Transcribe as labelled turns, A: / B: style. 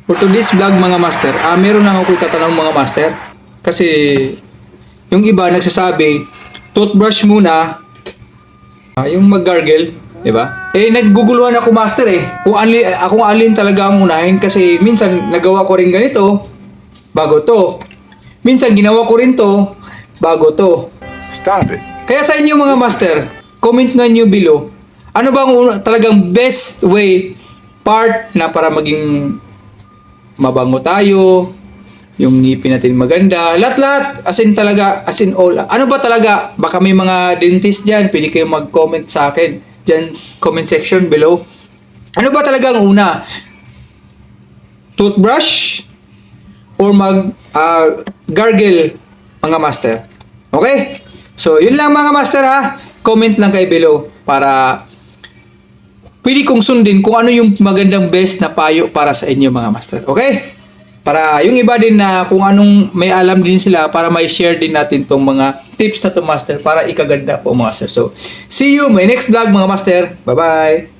A: For today's vlog mga master, meron lang ako itatanong mga master. Kasi yung iba nagsasabi, toothbrush muna, yung mag-gargle, di ba? Nagguguluhan ako master kung alin talaga ang unahin kasi minsan nagawa ko rin ganito, bago to. Minsan ginawa ko rin to, bago to.
B: Stop it.
A: Kaya sa inyo mga master, comment nga nyo below, ano ba ang talagang best way, part na para maging mabango tayo, yung ngipin natin maganda, lahat-lahat, as in talaga, as in all. Ano ba talaga? Baka may mga dentist dyan, pwede kayo mag-comment sa akin, dyan, comment section below. Ano ba talaga ang una? Toothbrush? Or gargle, mga master? Okay? So, yun lang mga master ha. Comment lang kayo below para pwede kong sundin kung ano yung magandang best na payo para sa inyo mga master. Okay? Para yung iba din na kung anong may alam din sila para may share din natin tong mga tips na to master para ikaganda po master. So, see you my next vlog mga master. Bye-bye!